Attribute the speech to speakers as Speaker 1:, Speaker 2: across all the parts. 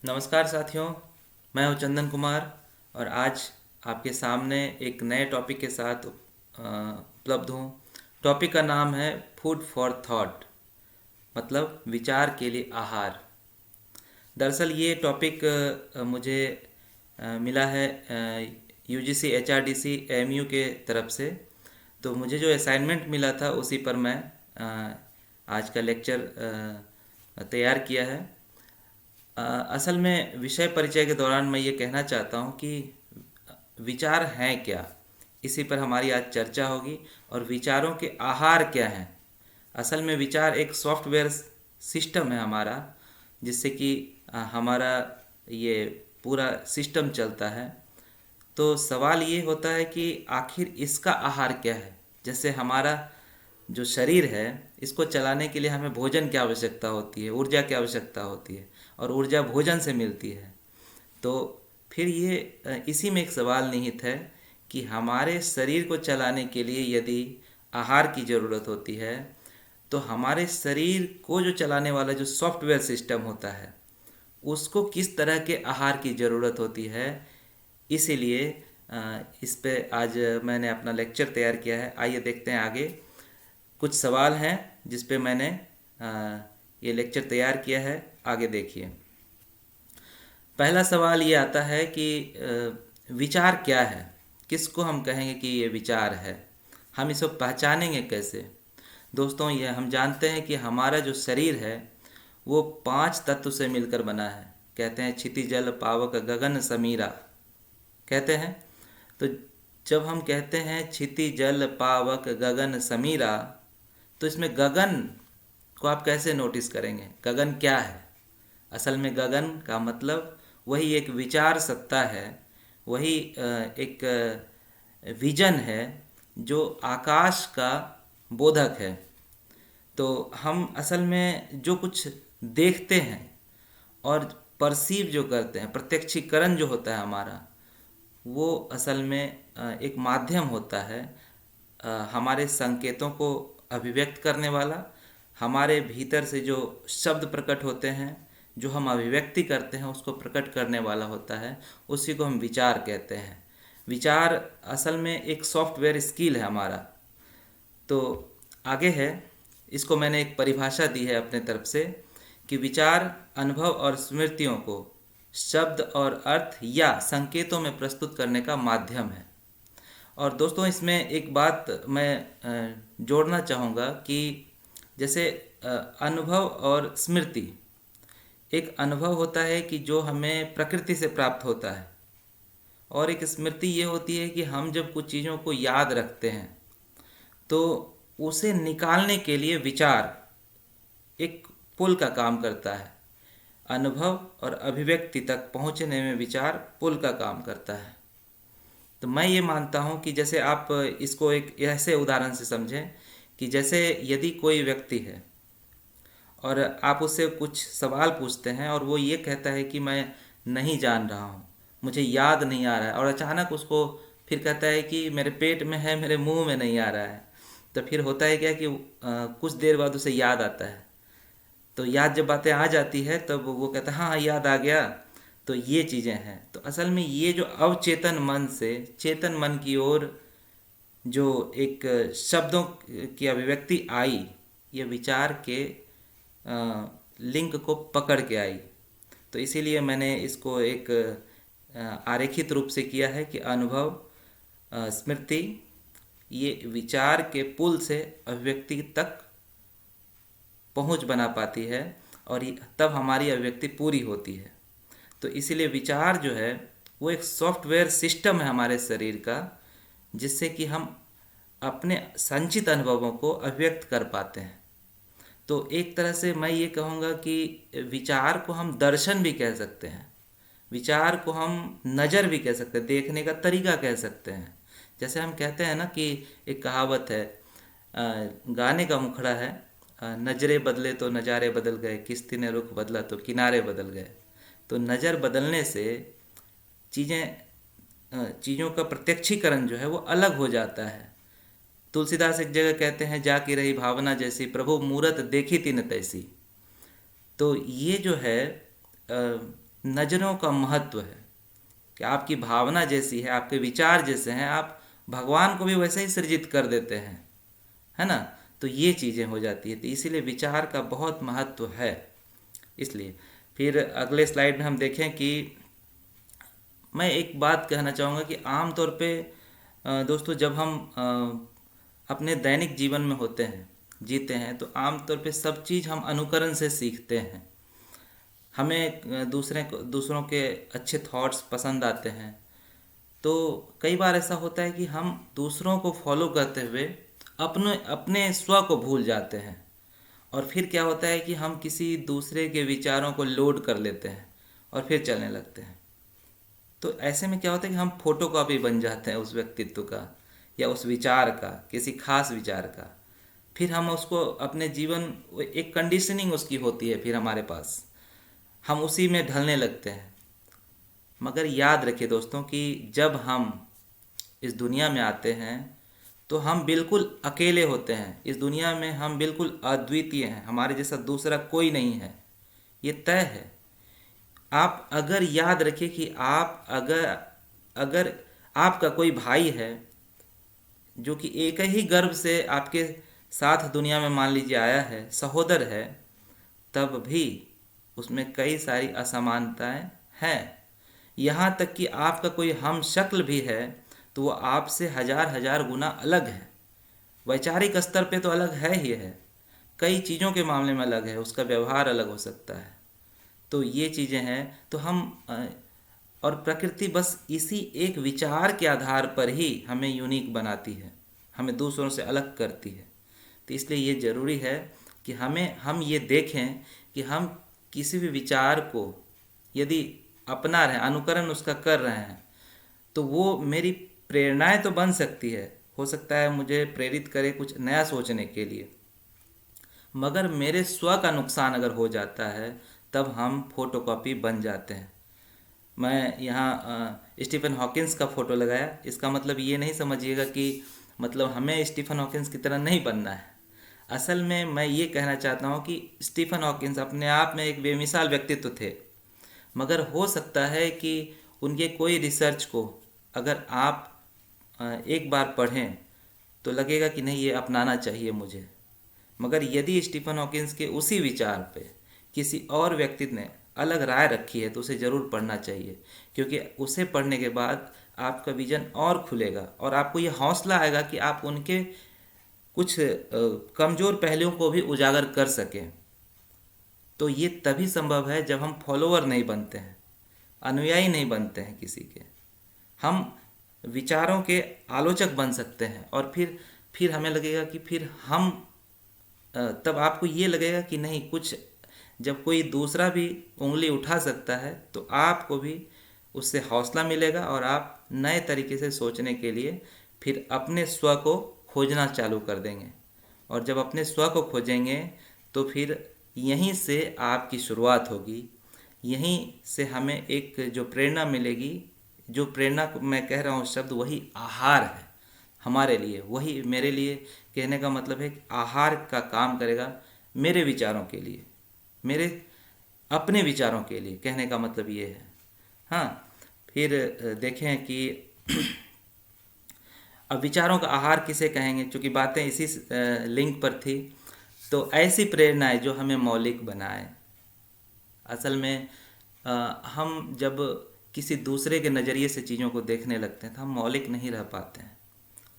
Speaker 1: नमस्कार साथियों। मैं हूं चंदन कुमार और आज आपके सामने एक नए टॉपिक के साथ उपलब्ध हूं। टॉपिक का नाम है फूड फॉर थॉट, मतलब विचार के लिए आहार। दरअसल ये टॉपिक मुझे मिला है यूजीसी एचआरडीसी एएमयू के तरफ से। तो मुझे जो असाइनमेंट मिला था उसी पर मैं आज का लेक्चर तैयार किया है। असल में विषय परिचय के दौरान मैं ये कहना चाहता हूँ कि विचार हैं क्या, इसी पर हमारी आज चर्चा होगी। और विचारों के आहार क्या हैं। असल में विचार एक सॉफ्टवेयर सिस्टम है हमारा, जिससे कि हमारा ये पूरा सिस्टम चलता है। तो सवाल ये होता है कि आखिर इसका आहार क्या है। जैसे हमारा जो शरीर है, इसको चलाने के लिए हमें भोजन की आवश्यकता होती है, ऊर्जा की आवश्यकता होती है, और ऊर्जा भोजन से मिलती है। तो फिर ये इसी में एक सवाल निहित है कि हमारे शरीर को चलाने के लिए यदि आहार की ज़रूरत होती है, तो हमारे शरीर को जो चलाने वाला जो सॉफ्टवेयर सिस्टम होता है, उसको किस तरह के आहार की ज़रूरत होती है। इसीलिए इस पे आज मैंने अपना लेक्चर तैयार किया है। आइए देखते हैं आगे। कुछ सवाल हैं जिस पे मैंने ये लेक्चर तैयार किया है। आगे देखिए। पहला सवाल ये आता है कि विचार क्या है, किसको हम कहेंगे कि ये विचार है, हम इसको पहचानेंगे कैसे। दोस्तों, ये हम जानते हैं कि हमारा जो शरीर है वो 5 तत्व से मिलकर बना है। कहते हैं क्षिति जल पावक गगन समीरा, कहते हैं। तो जब हम कहते हैं क्षिति जल पावक गगन समीरा, तो इसमें गगन को आप कैसे नोटिस करेंगे। गगन क्या है। असल में गगन का मतलब वही एक विचार सत्ता है, वही एक विजन है जो आकाश का बोधक है। तो हम असल में जो कुछ देखते हैं और परसीव जो करते हैं, प्रत्यक्षीकरण जो होता है हमारा, वो असल में एक माध्यम होता है हमारे संकेतों को अभिव्यक्त करने वाला। हमारे भीतर से जो शब्द प्रकट होते हैं, जो हम अभिव्यक्ति करते हैं, उसको प्रकट करने वाला होता है। उसी को हम विचार कहते हैं। विचार असल में एक सॉफ्टवेयर स्किल है हमारा। तो आगे है, इसको मैंने एक परिभाषा दी है अपने तरफ से कि विचार अनुभव और स्मृतियों को शब्द और अर्थ या संकेतों में प्रस्तुत करने का माध्यम है। और दोस्तों, इसमें एक बात मैं जोड़ना चाहूँगा कि जैसे अनुभव और स्मृति, एक अनुभव होता है कि जो हमें प्रकृति से प्राप्त होता है, और एक स्मृति ये होती है कि हम जब कुछ चीज़ों को याद रखते हैं तो उसे निकालने के लिए विचार एक पुल का काम करता है। अनुभव और अभिव्यक्ति तक पहुंचने में विचार पुल का काम करता है। तो मैं ये मानता हूँ कि जैसे आप इसको एक ऐसे उदाहरण से समझें कि जैसे यदि कोई व्यक्ति है और आप उससे कुछ सवाल पूछते हैं और वो ये कहता है कि मैं नहीं जान रहा हूँ, मुझे याद नहीं आ रहा है, और अचानक उसको फिर कहता है कि मेरे पेट में है, मेरे मुंह में नहीं आ रहा है। तो फिर होता है क्या कि कुछ देर बाद उसे याद आता है। तो याद जब बातें आ जाती है तब वो कहता है हाँ हाँ याद आ गया। तो ये चीज़ें हैं। तो असल में ये जो अवचेतन मन से चेतन मन की ओर जो एक शब्दों की अभिव्यक्ति आई, ये विचार के लिंक को पकड़ के आई। तो इसीलिए मैंने इसको एक आरेखित रूप से किया है कि अनुभव, स्मृति, ये विचार के पुल से अभिव्यक्ति तक पहुंच बना पाती है, और तब हमारी अभिव्यक्ति पूरी होती है। तो इसीलिए विचार जो है वो एक सॉफ्टवेयर सिस्टम है हमारे शरीर का, जिससे कि हम अपने संचित अनुभवों को अभिव्यक्त कर पाते हैं। तो एक तरह से मैं ये कहूँगा कि विचार को हम दर्शन भी कह सकते हैं, विचार को हम नज़र भी कह सकते हैं, देखने का तरीका कह सकते हैं। जैसे हम कहते हैं ना कि एक कहावत है, गाने का मुखड़ा है, नजरें बदले तो नज़ारे बदल गए, किश्ती ने रुख बदला तो किनारे बदल गए। तो नज़र बदलने से चीज़ों का प्रत्यक्षीकरण जो है वो अलग हो जाता है। तुलसीदास एक जगह कहते हैं, जाकी रही भावना जैसी, प्रभु मूरत देखी तिन तैसी। तो ये जो है नज़रों का महत्व है कि आपकी भावना जैसी है, आपके विचार जैसे हैं, आप भगवान को भी वैसे ही सृजित कर देते हैं, है ना। तो ये चीज़ें हो जाती है, तो इसीलिए विचार का बहुत महत्व है। इसलिए फिर अगले स्लाइड में हम देखें कि मैं एक बात कहना चाहूँगा कि आम तौर पे दोस्तों, जब हम अपने दैनिक जीवन में होते हैं, जीते हैं, तो आम तौर पे सब चीज़ हम अनुकरण से सीखते हैं। हमें दूसरों के अच्छे थॉट्स पसंद आते हैं, तो कई बार ऐसा होता है कि हम दूसरों को फॉलो करते हुए अपने अपने स्व को भूल जाते हैं, और फिर क्या होता है कि हम किसी दूसरे के विचारों को लोड कर लेते हैं और फिर चलने लगते हैं। तो ऐसे में क्या होता है कि हम फोटो कॉपी बन जाते हैं उस व्यक्तित्व का या उस विचार का, किसी खास विचार का। फिर हम उसको अपने जीवन, एक कंडीशनिंग उसकी होती है फिर हमारे पास, हम उसी में ढलने लगते हैं। मगर याद रखिए दोस्तों कि जब हम इस दुनिया में आते हैं तो हम बिल्कुल अकेले होते हैं। इस दुनिया में हम बिल्कुल अद्वितीय हैं, हमारे जैसा दूसरा कोई नहीं है, ये तय है। आप अगर याद रखिए कि आप अगर अगर आपका कोई भाई है जो कि एक ही गर्भ से आपके साथ दुनिया में मान लीजिए आया है, सहोदर है, तब भी उसमें कई सारी असमानताएं हैं। यहाँ तक कि आपका कोई हम शक्ल भी है तो वो आपसे हजार हजार गुना अलग है। वैचारिक स्तर पे तो अलग है ही है, कई चीज़ों के मामले में अलग है, उसका व्यवहार अलग हो सकता है। तो ये चीज़ें हैं। तो हम और प्रकृति बस इसी एक विचार के आधार पर ही हमें यूनिक बनाती है, हमें दूसरों से अलग करती है। तो इसलिए ये ज़रूरी है कि हम ये देखें कि हम किसी भी विचार को यदि अपना रहे हैं, अनुकरण उसका कर रहे हैं, तो वो मेरी प्रेरणाएं तो बन सकती है, हो सकता है मुझे प्रेरित करे कुछ नया सोचने के लिए। मगर मेरे स्व का नुकसान अगर हो जाता है तब हम फोटोकॉपी बन जाते हैं। मैं यहाँ स्टीफन हॉकिंस का फ़ोटो लगाया, इसका मतलब ये नहीं समझिएगा कि मतलब हमें स्टीफन हॉकिंस की तरह नहीं बनना है। असल में मैं ये कहना चाहता हूँ कि स्टीफन हॉकिंस अपने आप में एक बेमिसाल व्यक्तित्व थे, मगर हो सकता है कि उनके कोई रिसर्च को अगर आप एक बार पढ़ें तो लगेगा कि नहीं, ये अपनाना चाहिए मुझे। मगर यदि स्टीफन हॉकिंस के उसी विचार पे किसी और व्यक्ति ने अलग राय रखी है तो उसे ज़रूर पढ़ना चाहिए, क्योंकि उसे पढ़ने के बाद आपका विजन और खुलेगा और आपको ये हौसला आएगा कि आप उनके कुछ कमज़ोर पहलुओं को भी उजागर कर सकें। तो ये तभी संभव है जब हम फॉलोअर नहीं बनते हैं, अनुयायी नहीं बनते हैं किसी के। हम विचारों के आलोचक बन सकते हैं और फिर हमें लगेगा कि फिर हम तब आपको ये लगेगा कि नहीं, कुछ जब कोई दूसरा भी उंगली उठा सकता है तो आपको भी उससे हौसला मिलेगा और आप नए तरीके से सोचने के लिए फिर अपने स्व को खोजना चालू कर देंगे। और जब अपने स्व को खोजेंगे तो फिर यहीं से आपकी शुरुआत होगी, यहीं से हमें एक जो प्रेरणा मिलेगी, जो प्रेरणा को मैं कह रहा हूँ शब्द वही आहार है हमारे लिए। वही मेरे लिए कहने का मतलब है कि आहार का काम करेगा मेरे विचारों के लिए, मेरे अपने विचारों के लिए, कहने का मतलब ये है। हाँ, फिर देखें कि अब विचारों का आहार किसे कहेंगे, क्योंकि बातें इसी लिंक पर थी। तो ऐसी प्रेरणाएं जो हमें मौलिक बनाए। असल में हम जब किसी दूसरे के नज़रिए से चीज़ों को देखने लगते हैं तो हम मौलिक नहीं रह पाते हैं,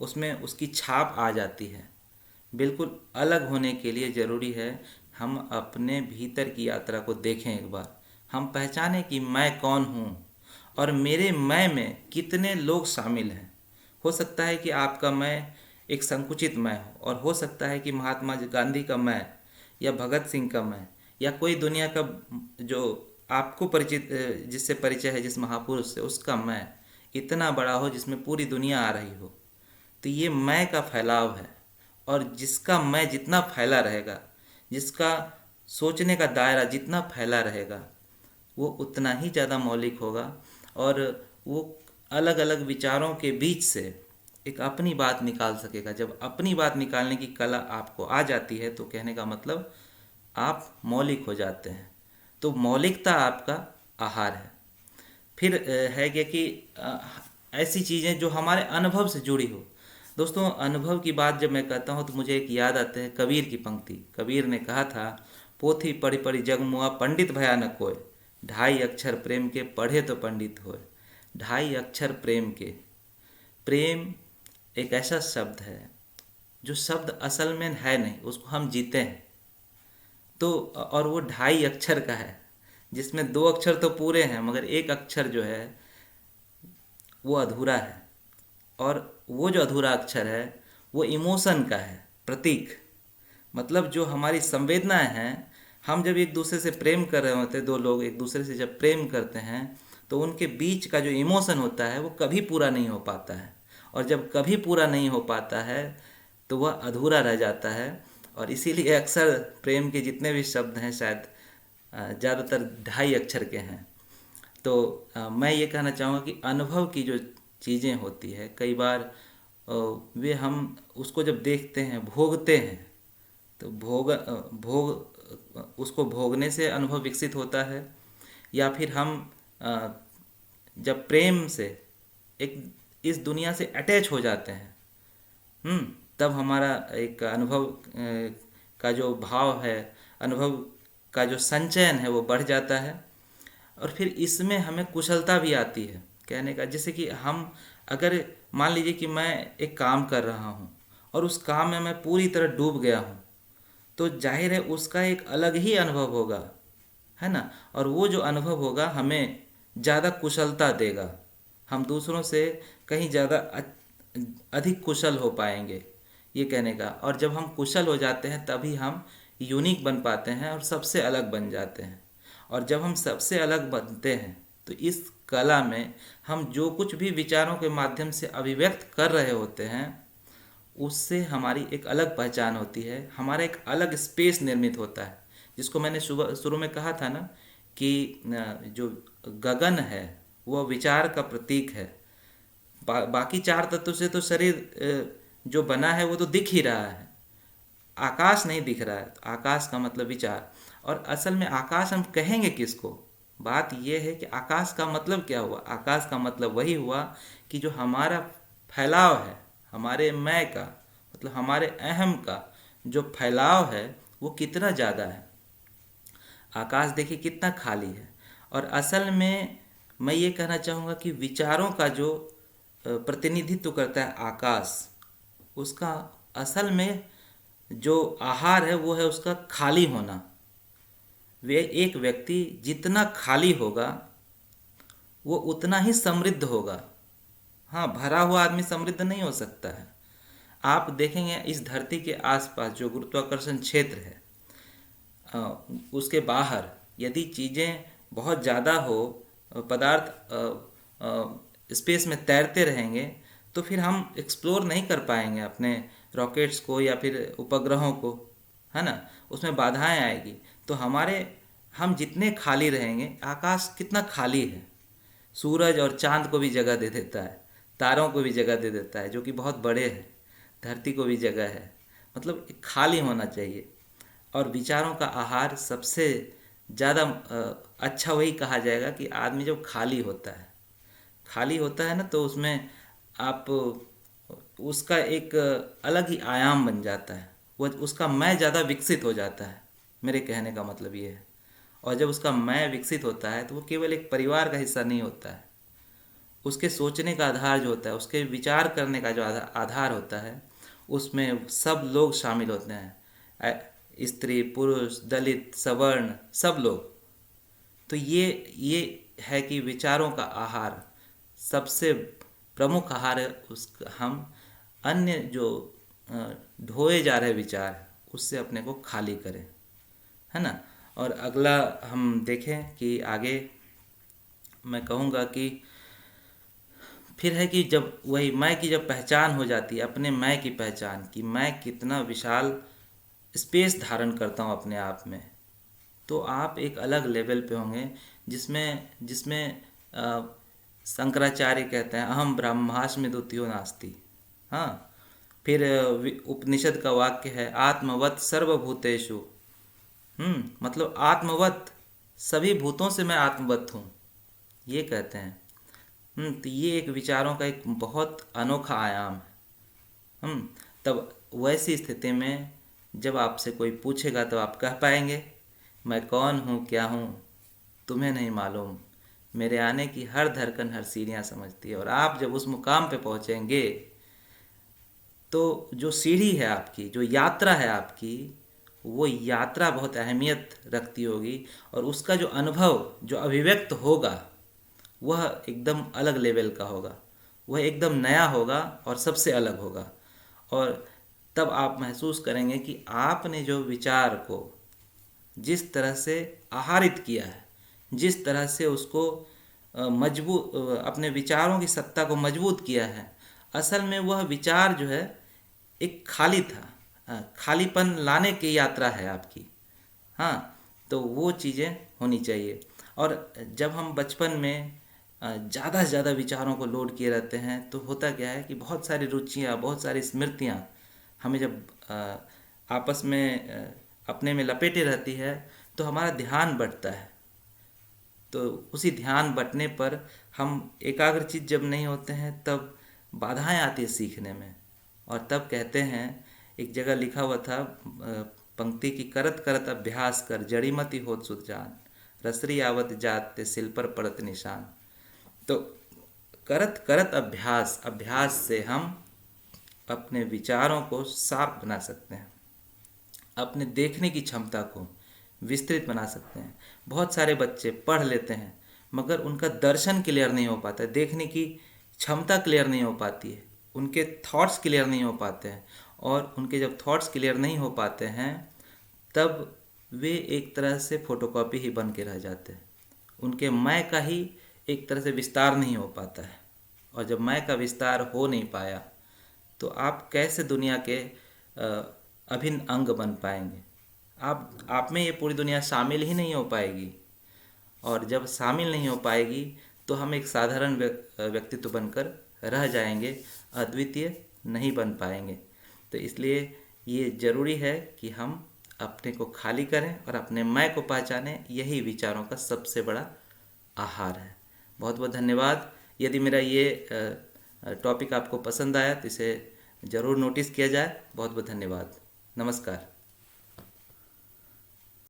Speaker 1: उसमें उसकी छाप आ जाती है। बिल्कुल अलग होने के लिए ज़रूरी है हम अपने भीतर की यात्रा को देखें एक बार, हम पहचानें कि मैं कौन हूँ और मेरे मैं में कितने लोग शामिल हैं। हो सकता है कि आपका मैं एक संकुचित मैं हो, और हो सकता है कि महात्मा गांधी का मैं या भगत सिंह का मैं या कोई दुनिया का जो आपको परिचित, जिससे परिचय है, जिस महापुरुष से, उसका मैं इतना बड़ा हो जिसमें पूरी दुनिया आ रही हो। तो ये मैं का फैलाव है, और जिसका मैं जितना फैला रहेगा, जिसका सोचने का दायरा जितना फैला रहेगा, वो उतना ही ज़्यादा मौलिक होगा और वो अलग अलग विचारों के बीच से एक अपनी बात निकाल सकेगा। जब अपनी बात निकालने की कला आपको आ जाती है तो कहने का मतलब आप मौलिक हो जाते हैं। तो मौलिकता आपका आहार है। फिर है क्या कि ऐसी चीज़ें जो हमारे अनुभव से जुड़ी हो। दोस्तों, अनुभव की बात जब मैं कहता हूँ तो मुझे एक याद आते है कबीर की पंक्ति। कबीर ने कहा था, पोथी पढ़ी पढ़ी जग मुआ, पंडित भया न कोय, ढाई अक्षर प्रेम के पढ़े तो पंडित होए। ढाई अक्षर प्रेम के। प्रेम एक ऐसा शब्द है जो शब्द असल में है नहीं, उसको हम जीते हैं। तो और वो ढाई अक्षर का है, जिसमें दो अक्षर तो पूरे हैं मगर एक अक्षर जो है वो अधूरा है। और वो जो अधूरा अक्षर है वो इमोशन का है, प्रतीक। मतलब जो हमारी संवेदनाएं हैं, हम जब एक दूसरे से प्रेम कर रहे होते हैं, दो लोग एक दूसरे से जब प्रेम करते हैं तो उनके बीच का जो इमोशन होता है वो कभी पूरा नहीं हो पाता है। और जब कभी पूरा नहीं हो पाता है तो वह अधूरा रह जाता है। और इसीलिए अक्सर प्रेम के जितने भी शब्द हैं शायद ज़्यादातर ढाई अक्षर के हैं। तो मैं ये कहना चाहूँगा कि अनुभव की जो चीज़ें होती है, कई बार वे हम उसको जब देखते हैं, भोगते हैं, तो उसको भोगने से अनुभव विकसित होता है। या फिर हम अ, जब प्रेम से एक इस दुनिया से अटैच हो जाते हैं, तब हमारा एक अनुभव का जो भाव है, अनुभव का जो संचयन है वो बढ़ जाता है। और फिर इसमें हमें कुशलता भी आती है कहने का। जैसे कि हम अगर मान लीजिए कि मैं एक काम कर रहा हूँ और उस काम में मैं पूरी तरह डूब गया हूँ, तो जाहिर है उसका एक अलग ही अनुभव होगा, है ना। और वो जो अनुभव होगा हमें ज़्यादा कुशलता देगा, हम दूसरों से कहीं ज़्यादा अधिक कुशल हो पाएंगे, ये कहने का। और जब हम कुशल हो जाते हैं तभी हम यूनिक बन पाते हैं और सबसे अलग बन जाते हैं। और जब हम सबसे अलग बनते हैं तो इस कला में हम जो कुछ भी विचारों के माध्यम से अभिव्यक्त कर रहे होते हैं उससे हमारी एक अलग पहचान होती है, हमारा एक अलग स्पेस निर्मित होता है। जिसको मैंने शुरू में कहा था ना कि जो गगन है वह विचार का प्रतीक है। बाकी चार तत्वों से तो शरीर जो बना है वो तो दिख ही रहा है, आकाश नहीं दिख रहा है। तो आकाश का मतलब विचार। और असल में आकाश हम कहेंगे किसको? बात यह है कि आकाश का मतलब क्या हुआ? आकाश का मतलब वही हुआ कि जो हमारा फैलाव है, हमारे मैं का मतलब हमारे अहम का जो फैलाव है वो कितना ज़्यादा है। आकाश देखिए कितना खाली है। और असल में मैं ये कहना चाहूँगा कि विचारों का जो प्रतिनिधित्व करता है आकाश, उसका असल में जो आहार है वो है उसका खाली होना। वे एक व्यक्ति जितना खाली होगा वो उतना ही समृद्ध होगा। हाँ, भरा हुआ आदमी समृद्ध नहीं हो सकता है। आप देखेंगे इस धरती के आसपास जो गुरुत्वाकर्षण क्षेत्र है, उसके बाहर यदि चीज़ें बहुत ज़्यादा हो, पदार्थ स्पेस में तैरते रहेंगे तो फिर हम एक्सप्लोर नहीं कर पाएंगे अपने रॉकेट्स को या फिर उपग्रहों को, है ना। उसमें बाधाएं आएगी। तो हम जितने खाली रहेंगे, आकाश कितना खाली है, सूरज और चांद को भी जगह दे देता है, तारों को भी जगह दे देता है जो कि बहुत बड़े हैं, धरती को भी जगह है। मतलब खाली होना चाहिए। और विचारों का आहार सबसे ज़्यादा अच्छा वही कहा जाएगा कि आदमी जब खाली होता है ना, तो उसमें आप उसका एक अलग ही आयाम बन जाता है, वो उसका मैं ज़्यादा विकसित हो जाता है। मेरे कहने का मतलब ये है। और जब उसका मैं विकसित होता है तो वो केवल एक परिवार का हिस्सा नहीं होता है, उसके सोचने का आधार जो होता है, उसके विचार करने का जो आधार होता है, उसमें सब लोग शामिल होते हैं, स्त्री पुरुष दलित सवर्ण सब लोग। तो ये है कि विचारों का आहार सबसे प्रमुख आहार है। हम अन्य जो ढोए जा रहे विचार उससे अपने को खाली करें, है ना। और अगला हम देखें कि आगे मैं कहूँगा कि फिर है कि जब वही मैं की जब पहचान हो जाती है, अपने मैं की पहचान कि मैं कितना विशाल स्पेस धारण करता हूँ अपने आप में, तो आप एक अलग लेवल पे होंगे जिसमें जिसमें शंकराचार्य कहते हैं अहम ब्रह्मास्मि द्वितीयो नास्ति। हाँ, फिर उपनिषद का वाक्य है आत्मवत् सर्वभूतेषु। मतलब आत्मवत् सभी भूतों से मैं आत्मवत हूँ, ये कहते हैं। तो ये एक विचारों का एक बहुत अनोखा आयाम है। तब वैसी स्थिति में जब आपसे कोई पूछेगा तो आप कह पाएंगे, मैं कौन हूँ, क्या हूँ, तुम्हें नहीं मालूम, मेरे आने की हर धड़कन हर सीढ़ियाँ समझती है। और आप जब उस मुकाम पे पहुँचेंगे तो जो सीढ़ी है आपकी, जो यात्रा है आपकी, वो यात्रा बहुत अहमियत रखती होगी। और उसका जो अनुभव, जो अभिव्यक्त होगा, वह एकदम अलग लेवल का होगा, वह एकदम नया होगा और सबसे अलग होगा। और तब आप महसूस करेंगे कि आपने जो विचार को जिस तरह से आहारित किया है, जिस तरह से उसको मजबूत, अपने विचारों की सत्ता को मजबूत किया है, असल में वह विचार जो है एक खाली था। खालीपन लाने की यात्रा है आपकी। हाँ, तो वो चीज़ें होनी चाहिए। और जब हम बचपन में ज़्यादा से ज़्यादा विचारों को लोड किए रहते हैं तो होता क्या है कि बहुत सारी रुचियाँ, बहुत सारी स्मृतियाँ हमें जब आपस में अपने में लपेटे रहती है तो हमारा ध्यान बँटता है। तो उसी ध्यान बँटने पर हम एकाग्रचित्त जब नहीं होते हैं तब बाधाएं आती है सीखने में। और तब कहते हैं, एक जगह लिखा हुआ था पंक्ति की, करत करत अभ्यास कर जड़ीमति होत सुध जान, रसरी आवत जात ते सिल पर पड़त निशान। तो करत करत अभ्यास, अभ्यास से हम अपने विचारों को साफ बना सकते हैं, अपने देखने की क्षमता को विस्तृत बना सकते हैं। बहुत सारे बच्चे पढ़ लेते हैं मगर उनका दर्शन क्लियर नहीं हो पाता है, देखने की क्षमता क्लियर नहीं हो पाती है, उनके थॉट्स क्लियर नहीं हो पाते हैं। और उनके जब थॉट्स क्लियर नहीं हो पाते हैं तब वे एक तरह से फोटोकॉपी ही बन के रह जाते हैं। उनके मैं का ही एक तरह से विस्तार नहीं हो पाता है। और जब मैं का विस्तार हो नहीं पाया तो आप कैसे दुनिया के अभिन्न अंग बन पाएंगे? आप में ये पूरी दुनिया शामिल ही नहीं हो पाएगी। और जब शामिल नहीं हो पाएगी तो हम एक साधारण व्यक्तित्व बनकर रह जाएंगे, अद्वितीय नहीं बन पाएंगे। तो इसलिए ये ज़रूरी है कि हम अपने को खाली करें और अपने मैं को पहचानें। यही विचारों का सबसे बड़ा आहार है। बहुत बहुत धन्यवाद। यदि मेरा ये टॉपिक आपको पसंद आया तो इसे ज़रूर नोटिस किया जाए। बहुत बहुत धन्यवाद। नमस्कार।